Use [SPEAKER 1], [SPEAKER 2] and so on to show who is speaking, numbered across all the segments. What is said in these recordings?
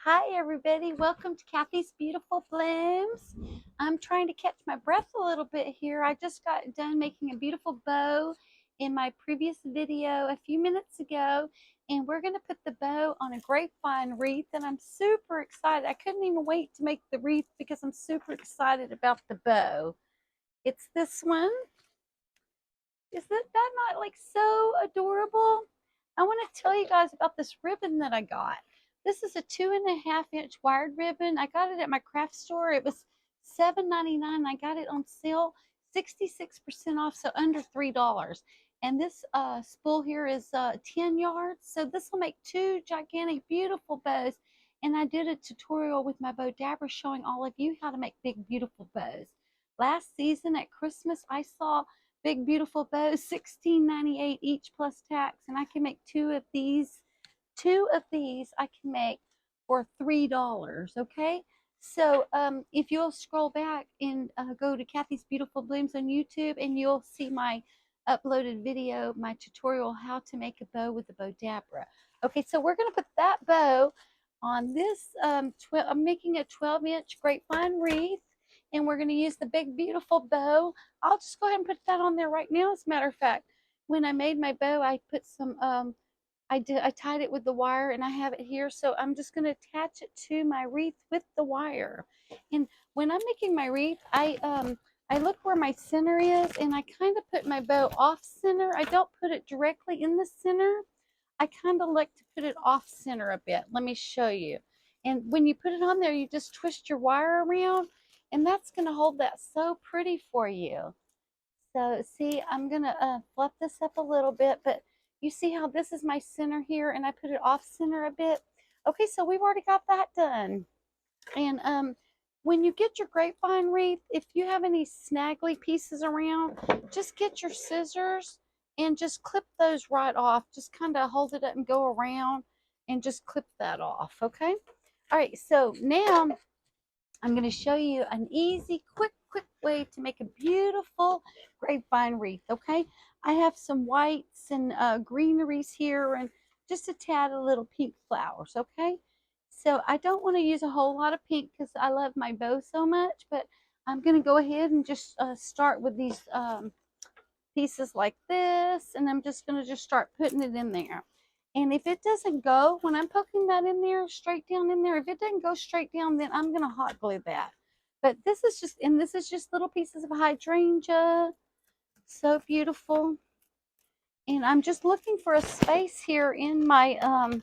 [SPEAKER 1] Hi everybody, welcome to Kathy's Beautiful Blooms. I'm trying to catch my breath a little bit here. I just got done making a beautiful bow in my previous video a few minutes ago, and we're going to put the bow on a grapevine wreath, and I'm super excited. I couldn't even wait to make the wreath because I'm super excited about the bow. It's this one. Is that not like so adorable? I want to tell you guys about this ribbon that I got. This is a 2.5-inch wired ribbon. I got it at my craft store. It was $7.99. I got it on sale, 66% off, so under $3. And this spool here is 10 yards. So this will make two gigantic, beautiful bows. And I did a tutorial with my bow dabber showing all of you how to make big, beautiful bows. Last season at Christmas, I saw big beautiful bows, $16.98 each plus tax, and I can make two of these I can make for $3. Okay, so if you'll scroll back and go to Kathy's Beautiful Blooms on YouTube, and you'll see my uploaded video, my tutorial how to make a bow with the bow dabra. Okay, so we're going to put that bow on this I'm making a 12-inch grapevine wreath, and we're going to use the big beautiful bow. I'll just go ahead and put that on there right now. As a matter of fact, when I made my bow, I put some I tied it with the wire, and I have it here, so I'm just going to attach it to my wreath with the wire. And when I'm making my wreath, I look where my center is, and I kind of put my bow off center. I don't put it directly in the center. I kind of like to put it off center a bit. Let me show you. And when you put it on there, you just twist your wire around, and that's going to hold that so pretty for you. So see, I'm going to fluff this up a little bit, but you see how this is my center here, and I put it off center a bit. Okay, so we've already got that done. And when you get your grapevine wreath, if you have any snaggly pieces around, just get your scissors and just clip those right off. Just kind of hold it up and go around and just clip that off, okay? All right, so now I'm going to show you an easy, quick way to make a beautiful grapevine wreath, okay? I have some whites and greeneries here, and just a tad of little pink flowers, okay? So I don't want to use a whole lot of pink because I love my bow so much, but I'm going to go ahead and just start with these pieces like this, and I'm just going to just start putting it in there. And if it doesn't go, when I'm poking that in there, straight down in there, if it doesn't go straight down, then I'm going to hot glue that. But this is just little pieces of hydrangea. So beautiful. And I'm just looking for a space here in my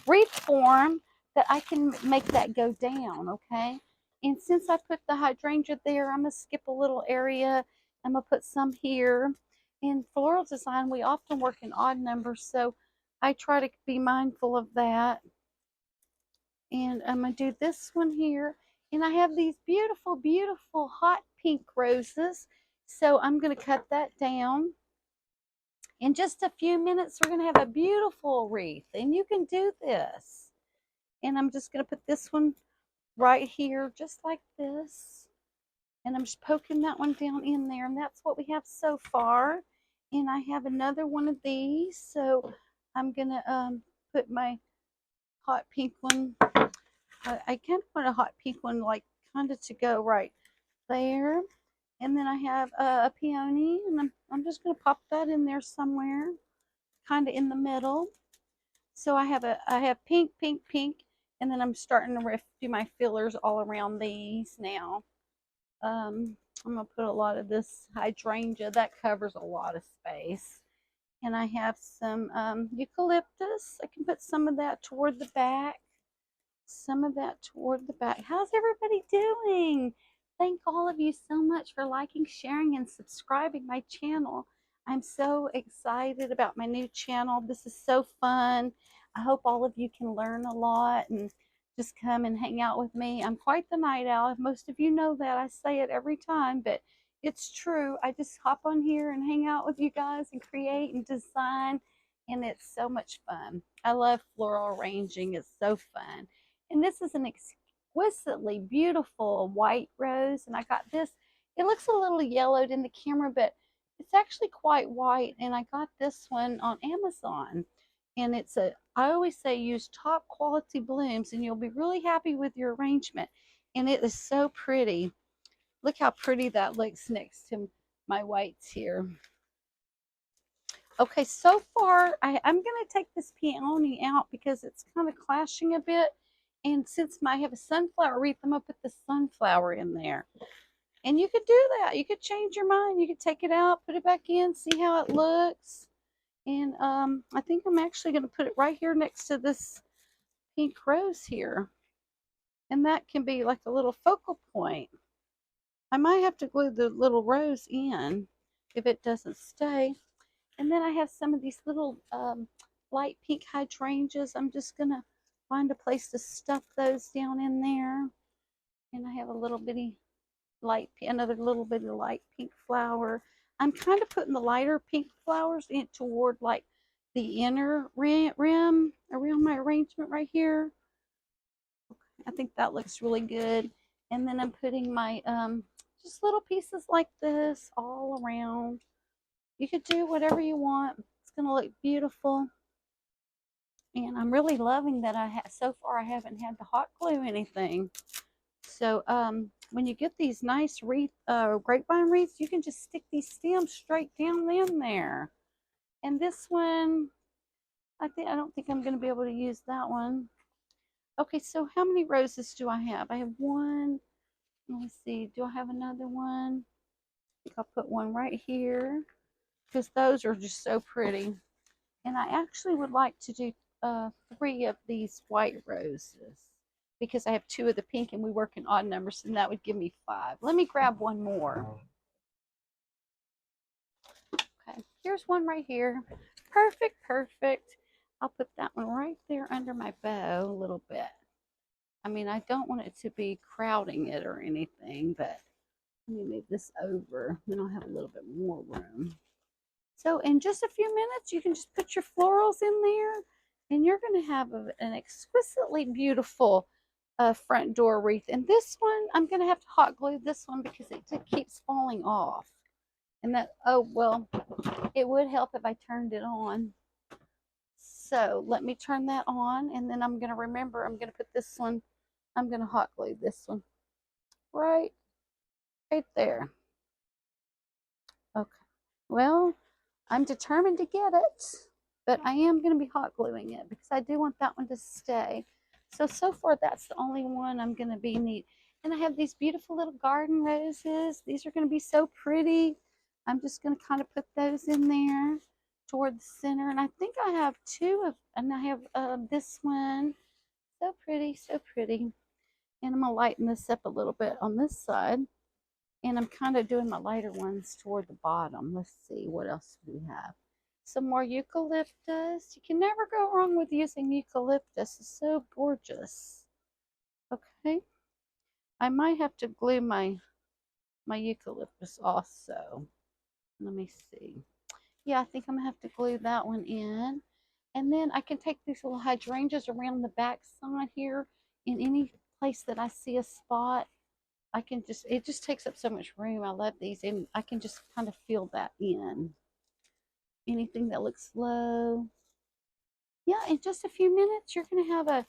[SPEAKER 1] wreath form that I can make that go down, okay? And since I put the hydrangea there, I'm going to skip a little area. I'm going to put some here. In floral design, we often work in odd numbers, so I try to be mindful of that. And I'm going to do this one here. And I have these beautiful, beautiful hot pink roses. So I'm going to cut that down. In just a few minutes, we're going to have a beautiful wreath. And you can do this. And I'm just going to put this one right here, just like this. And I'm just poking that one down in there. And that's what we have so far. And I have another one of these. So I'm going to put my hot pink one. I kind of want a hot pink one, like kind of to go right there. And then I have a peony, and I'm just going to pop that in there somewhere, kind of in the middle. So I have pink, pink, pink, and then I'm starting to do my fillers all around these now. I'm going to put a lot of this hydrangea. That covers a lot of space. And I have some eucalyptus. I can put some of that toward the back. Some of that toward the back. How's everybody doing? Thank all of you so much for liking, sharing, and subscribing my channel. I'm so excited about my new channel. This is so fun. I hope all of you can learn a lot and just come and hang out with me. I'm quite the night owl. Most of you know that. I say it every time, but it's true. I just hop on here and hang out with you guys and create and design, and it's so much fun. I love floral arranging. It's so fun. And this is an exquisitely beautiful white rose, and I got this. It looks a little yellowed in the camera, but it's actually quite white, and I got this one on Amazon. And it's a I always say use top quality blooms and you'll be really happy with your arrangement. And it is so pretty. Look how pretty that looks next to my whites here. Okay, so far I'm going to take this peony out because it's kind of clashing a bit. And since I have a sunflower wreath, I'm going to put the sunflower in there. And you could do that. You could change your mind. You could take it out, put it back in, see how it looks. And I think I'm actually going to put it right here next to this pink rose here. And that can be like a little focal point. I might have to glue the little rose in if it doesn't stay. And then I have some of these little light pink hydrangeas. I'm just going to find a place to stuff those down in there. And I have a little bitty another little bit of light pink flower. I'm kind of putting the lighter pink flowers in toward like the inner rim around my arrangement right here. I think that looks really good. And then I'm putting my just little pieces like this all around. You could do whatever you want. It's going to look beautiful. And I'm really loving that so far I haven't had to hot glue anything. So when you get these nice grapevine wreaths, you can just stick these stems straight down in there. And this one, I don't think I'm going to be able to use that one. Okay, so how many roses do I have? I have one. Let me see. Do I have another one? I think I'll put one right here because those are just so pretty. And I actually would like to do 3 of these white roses because I have 2 of the pink and we work in odd numbers and that would give me 5. Let me grab one more. Okay, here's one right here. Perfect, perfect. I'll put that one right there under my bow a little bit. I mean, I don't want it to be crowding it or anything, but let me move this over. Then I'll have a little bit more room. So in just a few minutes, you can just put your florals in there and you're going to have an exquisitely beautiful front door wreath. And this one, I'm going to have to hot glue this one because it keeps falling off. And that, oh, well, it would help if I turned it on. So let me turn that on. And then I'm going to remember, I'm going to put this one, I'm going to hot glue this one right there. Okay. Well, I'm determined to get it, but I am going to be hot gluing it because I do want that one to stay. So far, that's the only one I'm going to be neat. And I have these beautiful little garden roses. These are going to be so pretty. I'm just going to kind of put those in there toward the center. And I think I have 2 of, and I have this one. So pretty, so pretty. And I'm going to lighten this up a little bit on this side. And I'm kind of doing my lighter ones toward the bottom. Let's see, what else do we have? Some more eucalyptus. You can never go wrong with using eucalyptus. It's so gorgeous. Okay. I might have to glue my eucalyptus also. Let me see. Yeah, I think I'm going to have to glue that one in. And then I can take these little hydrangeas around the back side here in any place that I see a spot. I can just, it just takes up so much room. I love these, and I can just kind of fill that in. Anything that looks low. Yeah, in just a few minutes, you're going to have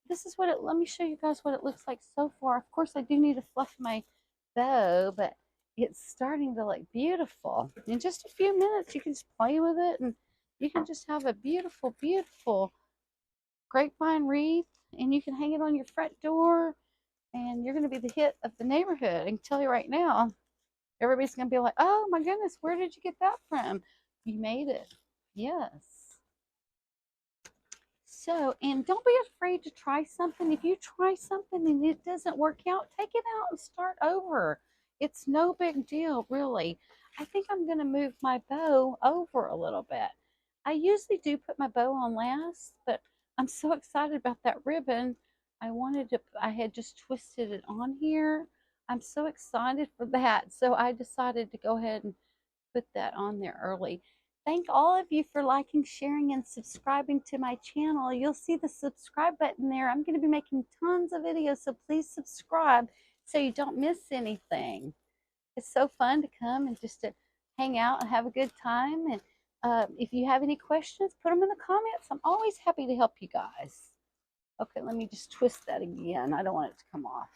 [SPEAKER 1] this is what let me show you guys what it looks like so far. Of course, I do need to fluff my bow, but it's starting to look beautiful. In just a few minutes, you can just play with it, and you can just have a beautiful, beautiful grapevine wreath, and you can hang it on your front door, and you're going to be the hit of the neighborhood. I can tell you right now, everybody's going to be like, oh my goodness, where did you get that from? You made it. Yes. So, and don't be afraid to try something. If you try something and it doesn't work out, take it out and start over. It's no big deal, really. I think I'm going to move my bow over a little bit. I usually do put my bow on last, but I'm so excited about that ribbon. I had just twisted it on here. I'm so excited for that. So I decided to go ahead and put that on there early. Thank all of you for liking, sharing, and subscribing to my channel. You'll see the subscribe button there. I'm going to be making tons of videos, so please subscribe so you don't miss anything. It's so fun to come and just to hang out and have a good time. And If you have any questions, put them in the comments. I'm always happy to help you guys. Okay, let me just twist that again. I don't want it to come off.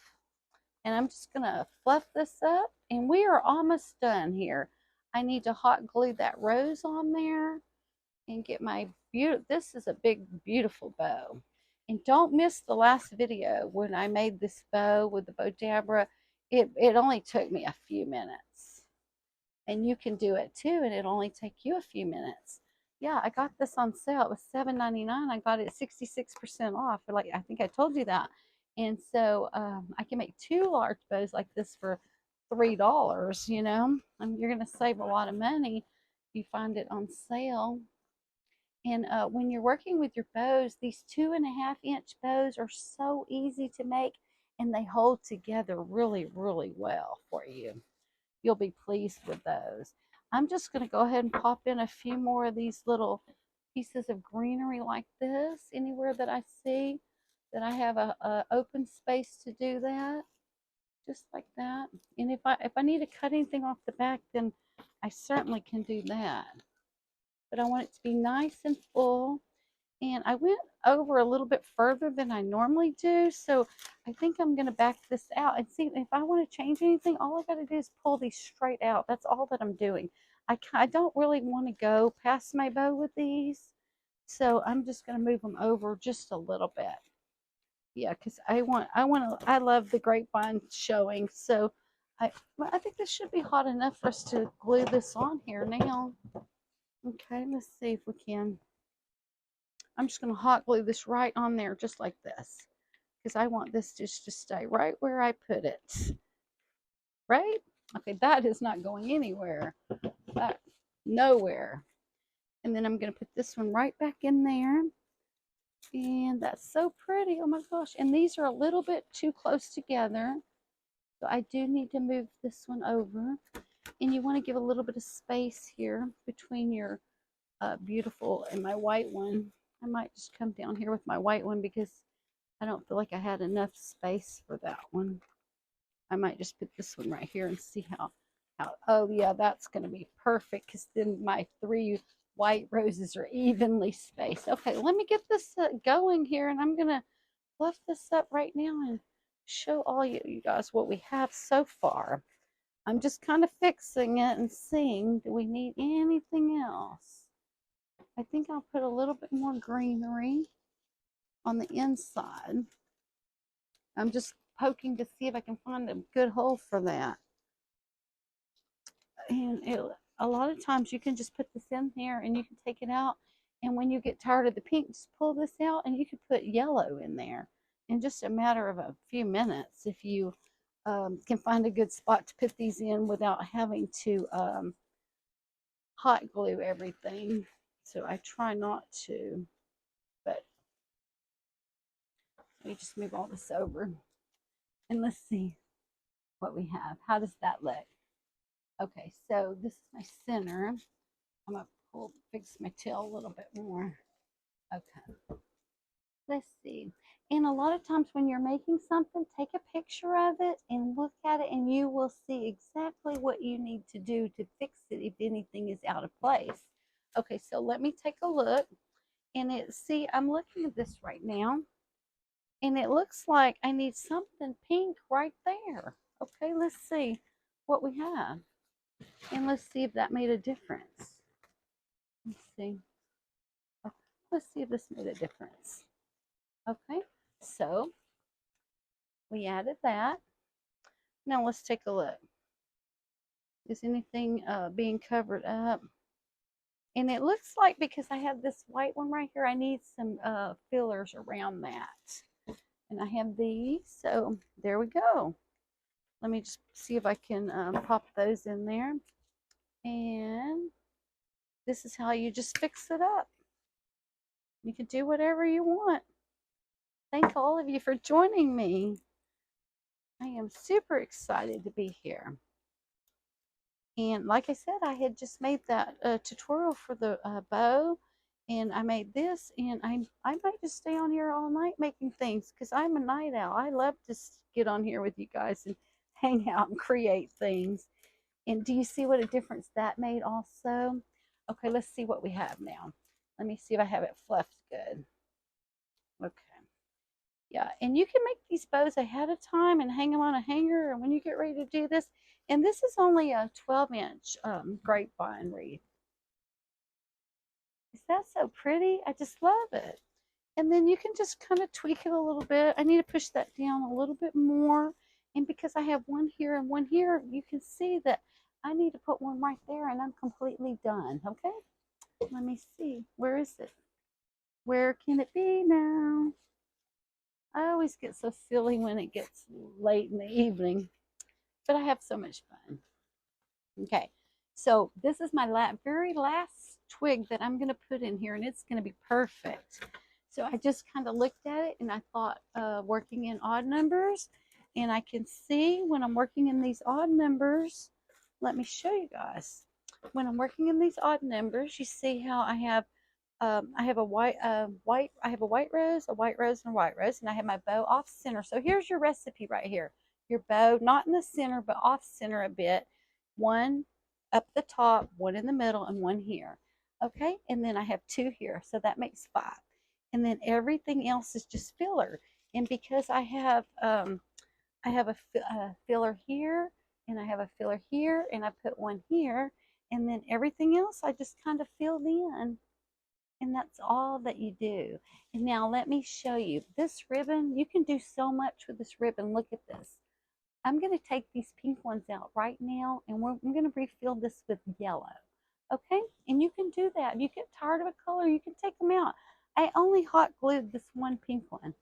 [SPEAKER 1] And I'm just going to fluff this up. And we are almost done here. I need to hot glue that rose on there and get my beautiful, this is a big, beautiful bow. And don't miss the last video when I made this bow with the bow dabra. It only took me a few minutes. And you can do it too, and it'll only take you a few minutes. Yeah, I got this on sale. It was $7.99. I got it 66% off. Like, I think I told you that. And so I can make 2 large bows like this for $3, you know. And you're going to save a lot of money if you find it on sale. And when you're working with your bows, these 2.5-inch bows are so easy to make, and they hold together really, really well for you. You'll be pleased with those. I'm just going to go ahead and pop in a few more of these little pieces of greenery like this anywhere that I see that I have a open space to do that, just like that. And if I need to cut anything off the back, then I certainly can do that. But I want it to be nice and full. And I went over a little bit further than I normally do, so I think I'm going to back this out and see if I want to change anything. All I got to do is pull these straight out. That's all that I'm doing. I don't really want to go past my bow with these, so I'm just going to move them over just a little bit. Yeah, because I love the grapevine showing, so I think this should be hot enough for us to glue this on here now. Okay, let's see if we can. I'm just going to hot glue this right on there just like this, because I want this just to stay right where I put it. Right? Okay, that is not going anywhere. That, nowhere. And then I'm going to put this one right back in there. And that's so pretty. Oh my gosh. And these are a little bit too close together. So I do need to move this one over. And you want to give a little bit of space here between your beautiful and my white one. I might just come down here with my white one because I don't feel like I had enough space for that one. I might just put this one right here and see how oh yeah, that's going to be perfect because then my 3 white roses are evenly spaced. Okay, let me get this going here, and I'm going to fluff this up right now and show all you guys what we have so far. I'm just kind of fixing it and seeing, do we need anything else? I think I'll put a little bit more greenery on the inside. I'm just poking to see if I can find a good hole for that. And a lot of times you can just put this in here and you can take it out. And when you get tired of the pink, just pull this out and you can put yellow in there in just a matter of a few minutes if you can find a good spot to put these in without having to hot glue everything. So I try not to, but let me just move all this over. And let's see what we have. How does that look? Okay, so this is my center. I'm going to fix my tail a little bit more. Okay, let's see. And a lot of times when you're making something, take a picture of it and look at it, and you will see exactly what you need to do to fix it if anything is out of place. Okay, so let me take a look. And see, I'm looking at this right now, and it looks like I need something pink right there. Okay, let's see what we have. And let's see if that made a difference. Let's see. Okay, let's see if this made a difference. Okay, so we added that. Now let's take a look. Is anything being covered up? And it looks like because I have this white one right here, I need some fillers around that. And I have these, so there we go. Let me just see if I can pop those in there. And this is how you just fix it up. You can do whatever you want. Thank all of you for joining me. I am super excited to be here. And like I said, I had just made that tutorial for the bow, and I made this, and I might just stay on here all night making things because I'm a night owl. I love to get on here with you guys and hang out and create things. And do you see what a difference that made also? Okay, let's see what we have now. Let me see if I have it fluffed good. Okay. Yeah, and you can make these bows ahead of time and hang them on a hanger. And when you get ready to do this, and this is only a 12-inch grapevine wreath. Is that so pretty? I just love it. And then you can just kind of tweak it a little bit. I need to push that down a little bit more. And because I have one here and one here, you can see that I need to put one right there and I'm completely done. Okay, let me see. Where is it? Where can it be now? I always get so silly when it gets late in the evening, but I have so much fun. Okay, so this is my very last twig that I'm going to put in here, and it's going to be perfect. So I just kind of looked at it, and I thought working in odd numbers, and I can see when I'm working in these odd numbers, let me show you guys. When I'm working in these odd numbers, you see how I have a white rose, a white rose, and a white rose, and I have my bow off center. So here's your recipe right here. Your bow, not in the center, but off center a bit. One up the top, one in the middle, and one here. Okay, and then I have two here, so that makes 5. And then everything else is just filler. And because I have a filler here, and I have a filler here, and I put one here, and then everything else I just kind of filled in. And that's all that you do. And now let me show you this ribbon. You can do so much with this ribbon. Look at this. I'm going to take these pink ones out right now, and I'm going to refill this with yellow. Okay, and you can do that. If you get tired of a color, you can take them out. I only hot glued this one pink one,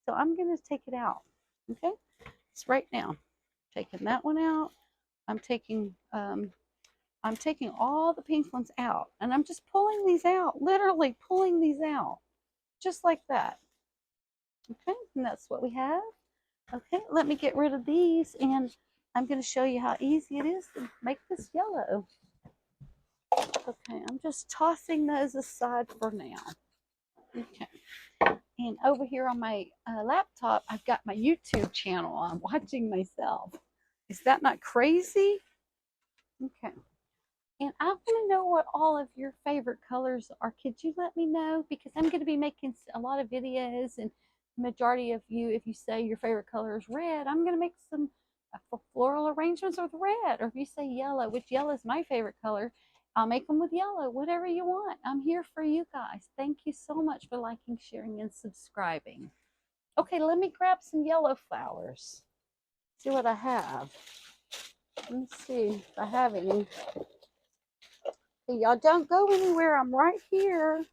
[SPEAKER 1] so I'm going to take it out. Okay, it's right now. Taking that one out. I'm taking all the pink ones out, and I'm just pulling these out, literally pulling these out, just like that. Okay, and that's what we have. Okay, let me get rid of these, and I'm going to show you how easy it is to make this yellow. Okay, I'm just tossing those aside for now. Okay, and over here on my laptop, I've got my YouTube channel. I'm watching myself. Is that not crazy? Okay. And I want to know what all of your favorite colors are. Could you let me know? Because I'm going to be making a lot of videos, and the majority of you, if you say your favorite color is red, I'm going to make some floral arrangements with red. Or if you say yellow, which yellow is my favorite color, I'll make them with yellow, whatever you want. I'm here for you guys. Thank you so much for liking, sharing, and subscribing. Okay, let me grab some yellow flowers. See what I have. Let me see if I have any. Okay, y'all don't go anywhere. I'm right here.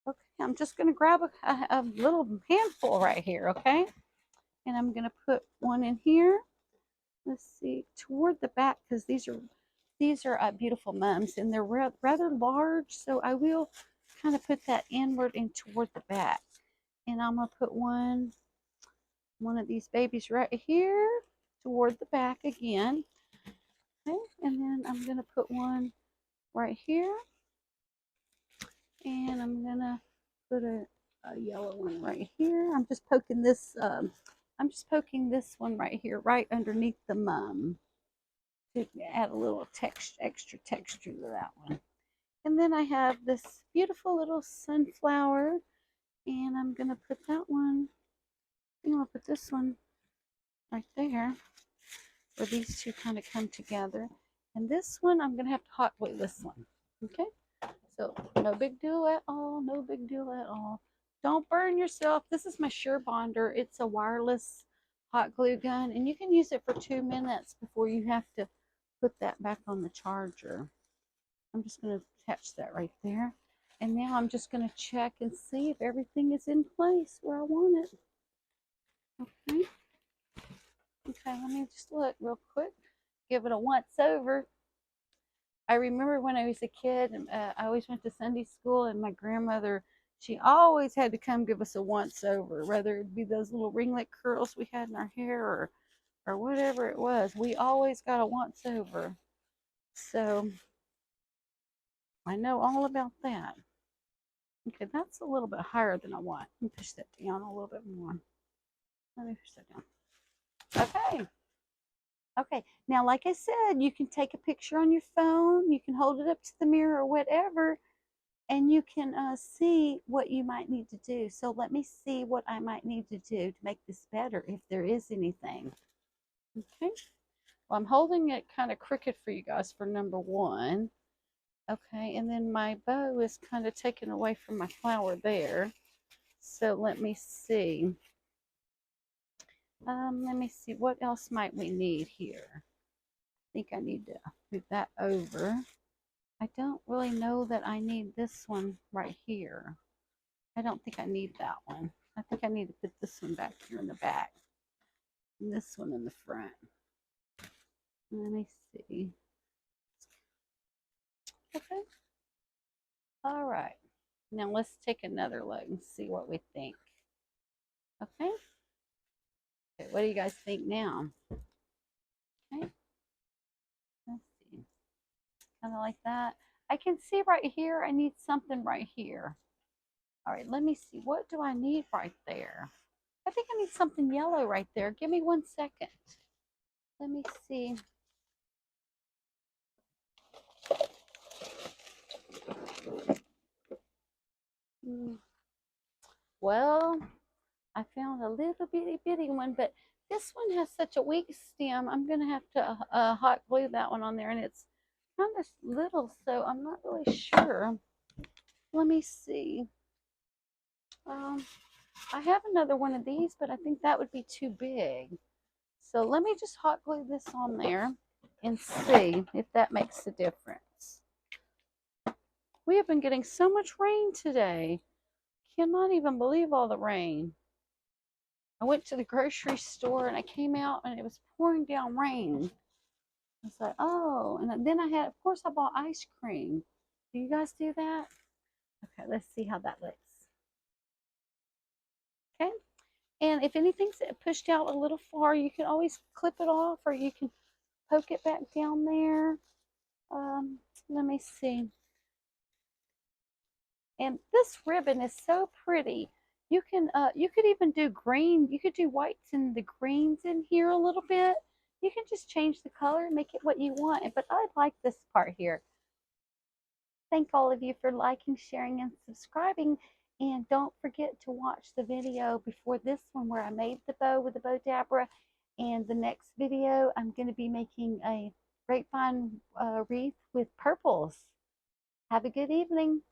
[SPEAKER 1] Okay, I'm just going to grab a little handful right here, okay? And I'm going to put one in here. Let's see, toward the back, because these are beautiful mums, and they're rather large, so I will kind of put that inward and toward the back. And I'm going to put one of these babies right here toward the back again. Okay, and then I'm going to put one right here. And I'm going to put a yellow one right here. I'm just poking this one right here, right underneath the mum, to add a little extra texture to that one. And then I have this beautiful little sunflower, and I'm going to put that one, I'm going to put this one right there, where these two kind of come together. And this one, I'm going to have to hot glue this one, okay? So no big deal at all, no big deal at all. Don't burn yourself. This is my Sure Bonder. It's a wireless hot glue gun, and you can use it for 2 minutes before you have to put that back on the charger. I'm just going to attach that right there. And now I'm just going to check and see if everything is in place where I want it. Okay. Okay, let me just look real quick. Give it a once over. I remember when I was a kid, I always went to Sunday school, and my grandmother, she always had to come give us a once over, whether it be those little ringlet curls we had in our hair, or whatever it was. We always got a once over. So I know all about that. Okay, that's a little bit higher than I want. Let me push that down a little bit more. Let me push that down. Okay. Okay, now like I said, you can take a picture on your phone, you can hold it up to the mirror or whatever, and you can see what you might need to do. So let me see what I might need to do to make this better, if there is anything. Okay, well, I'm holding it kind of crooked for you guys for number one. Okay, and then my bow is kind of taken away from my flower there. So let me see. Let me see, what else might we need here? I think I need to move that over. I don't really know that I need this one right here. I don't think I need that one. I think I need to put this one back here in the back. And this one in the front. Let me see. Okay. All right. Now let's take another look and see what we think. Okay. Okay, what do you guys think now? Okay. Let's see. Kind of like that. I can see right here, I need something right here. All right, let me see. What do I need right there? I think I need something yellow right there. Give me 1 second. Let me see. Well, I found a little bitty one, but this one has such a weak stem. I'm going to have to hot glue that one on there, and it's kind of little, so I'm not really sure. Let me see. Um, I have another one of these, but I think that would be too big. So let me just hot glue this on there and see if that makes a difference. We have been getting so much rain today. Cannot even believe all the rain. I went to the grocery store and I came out and it was pouring down rain. I was like, oh, and then I had, of course, I bought ice cream. Do you guys do that? Okay, let's see how that looks. Okay, and if anything's pushed out a little far, you can always clip it off or you can poke it back down there. Let me see. And this ribbon is so pretty. You could even do green. You could do whites and the greens in here a little bit. You can just change the color and make it what you want. But I like this part here. Thank all of you for liking, sharing, and subscribing. And don't forget to watch the video before this one where I made the bow with the bow dabra. And the next video, I'm going to be making a grapevine wreath with purples. Have a good evening.